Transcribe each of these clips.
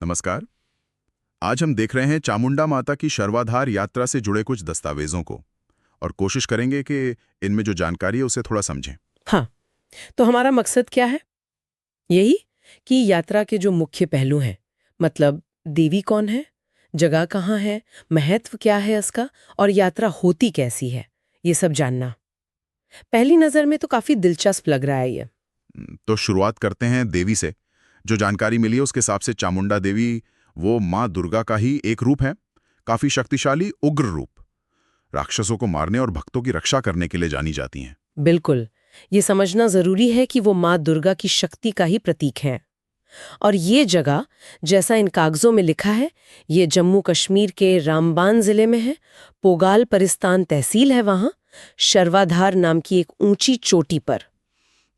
नमस्कार। आज हम देख रहे हैं चामुंडा माता की शर्वाधार यात्रा से जुड़े कुछ दस्तावेजों को और कोशिश करेंगे कि इनमें जो जानकारी है उसे थोड़ा समझें। हाँ, तो हमारा मकसद क्या है? यही कि यात्रा के जो मुख्य पहलू हैं, मतलब देवी कौन है, जगह कहाँ है, महत्व क्या है इसका और यात्रा होती कैसी है, ये सब जानना। पहली नज़र में तो काफ़ी दिलचस्प लग रहा है ये। तो शुरुआत करते हैं देवी से। जो जानकारी मिली है उसके हिसाब से चामुंडा देवी वो माँ दुर्गा का ही एक रूप है। काफी शक्तिशाली उग्र रूप। राक्षसों को मारने और भक्तों की रक्षा करने के लिए जानी जाती हैं। बिल्कुल, ये समझना ज़रूरी है कि वो माँ दुर्गा की शक्ति का ही प्रतीक है। और ये जगह, जैसा इन कागजों में लिखा है, ये जम्मू कश्मीर के रामबान जिले में है। पोगाल परिस्तान तहसील है वहाँ, शर्वाधार नाम की एक ऊंची चोटी पर।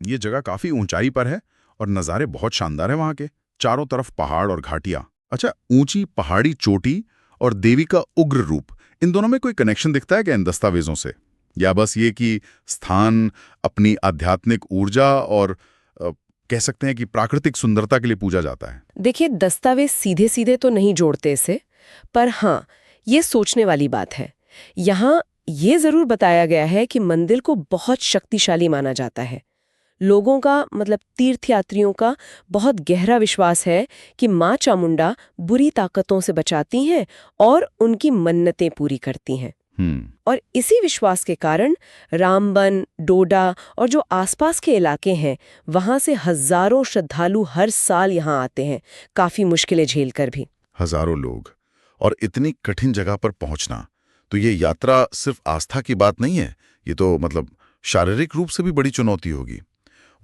ये जगह काफी ऊंचाई पर है और नज़ारे बहुत शानदार है वहां के। चारों तरफ पहाड़ और घाटियां। अच्छा, ऊंची पहाड़ी चोटी और देवी का उग्र रूप, इन दोनों में कोई कनेक्शन दिखता है क्या इन दस्तावेजों से? या बस ये कि स्थान अपनी आध्यात्मिक ऊर्जा और कह सकते हैं कि प्राकृतिक सुंदरता के लिए पूजा जाता है? देखिए, दस्तावेज सीधे सीधे तो नहीं जोड़ते इसे, पर हाँ, ये सोचने वाली बात है। यहाँ ये जरूर बताया गया है कि मंदिर को बहुत शक्तिशाली माना जाता है। लोगों का, मतलब तीर्थयात्रियों का, बहुत गहरा विश्वास है कि माँ चामुंडा बुरी ताकतों से बचाती हैं और उनकी मन्नतें पूरी करती हैं। और इसी विश्वास के कारण रामबन, डोडा और जो आसपास के इलाके हैं, वहां से हजारों श्रद्धालु हर साल यहाँ आते हैं, काफी मुश्किलें झेलकर भी। हजारों लोग और इतनी कठिन जगह पर पहुंचना, तो ये यात्रा सिर्फ आस्था की बात नहीं है, ये तो मतलब शारीरिक रूप से भी बड़ी चुनौती होगी।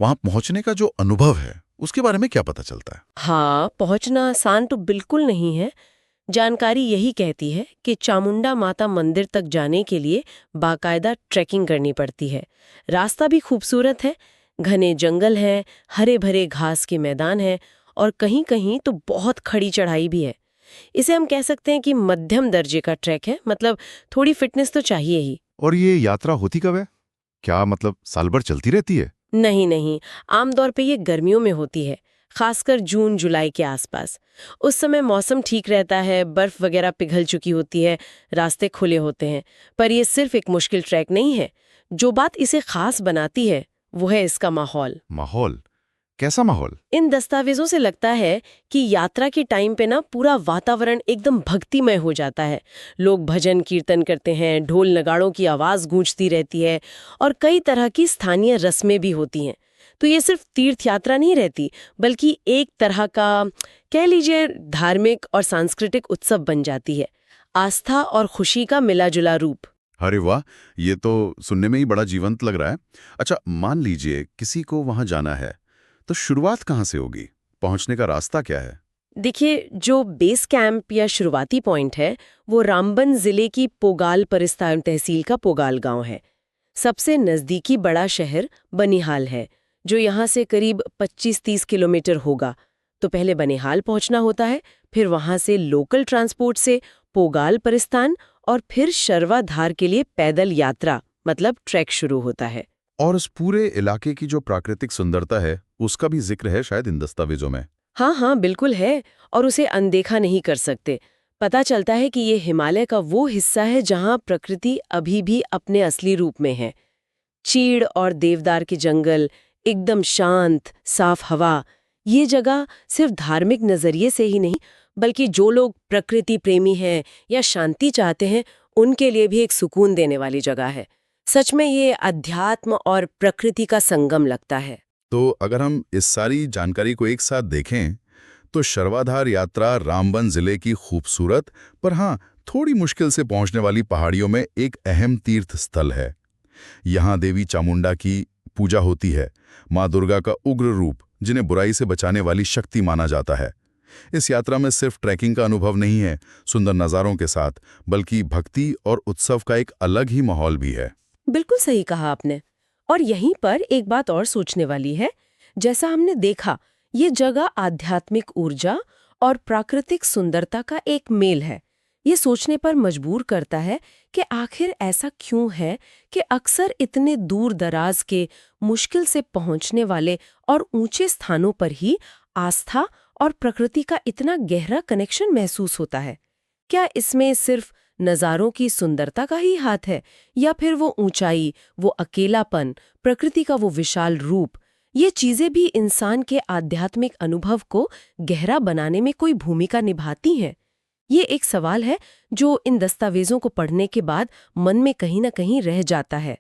वहां पहुंचने का जो अनुभव है उसके बारे में क्या पता चलता है? हाँ, पहुंचना आसान तो बिल्कुल नहीं है। जानकारी यही कहती है कि चामुंडा माता मंदिर तक जाने के लिए बाकायदा ट्रैकिंग करनी पड़ती है। रास्ता भी खूबसूरत है, घने जंगल हैं, हरे भरे घास के मैदान हैं और कहीं कहीं तो बहुत खड़ी चढ़ाई भी है। इसे हम कह सकते हैं कि मध्यम दर्जे का ट्रैक है, मतलब थोड़ी फिटनेस तो चाहिए ही। और ये यात्रा होती कब है? क्या मतलब साल भर चलती रहती है? नहीं नहीं, आमतौर पे ये गर्मियों में होती है, खासकर जून जुलाई के आसपास। उस समय मौसम ठीक रहता है, बर्फ वगैरह पिघल चुकी होती है, रास्ते खुले होते हैं। पर ये सिर्फ एक मुश्किल ट्रैक नहीं है। जो बात इसे खास बनाती है वो है इसका माहौल। माहौल? कैसा माहौल? इन दस्तावेजों से लगता है कि यात्रा के टाइम पे ना पूरा वातावरण एकदम भक्तिमय हो जाता है। लोग भजन कीर्तन करते हैं, ढोल नगाड़ों की आवाज गूंजती रहती है और कई तरह की स्थानीय रस्में भी होती हैं। तो ये सिर्फ तीर्थ यात्रा नहीं रहती, बल्कि एक तरह का, कह लीजिए, धार्मिक और सांस्कृतिक उत्सव बन जाती है। आस्था और खुशी का मिला जुला रूप। अरे वाह, ये तो सुनने में ही बड़ा जीवंत लग रहा है। अच्छा, मान लीजिए किसी को वहां जाना है, तो शुरुआत कहाँ से होगी? पहुंचने का रास्ता क्या है? देखिए, जो बेस कैंप या शुरुआती पॉइंट है, वो रामबन जिले की पोगाल परिस्तान तहसील का पोगाल गांव है। सबसे नजदीकी बड़ा शहर बनिहाल है, जो यहाँ से करीब 25-30 किलोमीटर होगा। तो पहले बनिहाल पहुंचना होता है, फिर वहां से लोकल ट्रांसपोर्ट से पोगाल परिस्तान और फिर शर्वाधार के लिए पैदल यात्रा, मतलब ट्रैक शुरू होता है। और उस पूरे इलाके की जो प्राकृतिक सुंदरता है उसका भी जिक्र है शायद इन दस्तावेजों में। हाँ हाँ, बिल्कुल है, और उसे अनदेखा नहीं कर सकते। पता चलता है कि ये हिमालय का वो हिस्सा है जहाँ प्रकृति अभी भी अपने असली रूप में है। चीड़ और देवदार के जंगल, एकदम शांत साफ हवा। ये जगह सिर्फ धार्मिक नजरिए से ही नहीं, बल्कि जो लोग प्रकृति प्रेमी हैं या शांति चाहते हैं, उनके लिए भी एक सुकून देने वाली जगह है। सच में ये अध्यात्म और प्रकृति का संगम लगता है। तो अगर हम इस सारी जानकारी को एक साथ देखें, तो शर्वाधार यात्रा रामबन जिले की खूबसूरत पर हाँ थोड़ी मुश्किल से पहुंचने वाली पहाड़ियों में एक अहम तीर्थ स्थल है। यहाँ देवी चामुंडा की पूजा होती है, माँ दुर्गा का उग्र रूप जिन्हें बुराई से बचाने वाली शक्ति माना जाता है। इस यात्रा में सिर्फ ट्रैकिंग का अनुभव नहीं है सुंदर नज़ारों के साथ, बल्कि भक्ति और उत्सव का एक अलग ही माहौल भी है। बिल्कुल सही कहा आपने। और यहीं पर एक बात और सोचने वाली है। जैसा हमने देखा, ये जगह आध्यात्मिक ऊर्जा और प्राकृतिक सुंदरता का एक मेल है। ये सोचने पर मजबूर करता है कि आखिर ऐसा क्यों है कि अक्सर इतने दूर दराज के, मुश्किल से पहुंचने वाले और ऊंचे स्थानों पर ही आस्था और प्रकृति का इतना गहरा कनेक्शन महसूस होता है। क्या इसमें सिर्फ नज़ारों की सुंदरता का ही हाथ है, या फिर वो ऊंचाई, वो अकेलापन, प्रकृति का वो विशाल रूप, ये चीजें भी इंसान के आध्यात्मिक अनुभव को गहरा बनाने में कोई भूमिका निभाती हैं? ये एक सवाल है जो इन दस्तावेजों को पढ़ने के बाद मन में कहीं ना कहीं रह जाता है।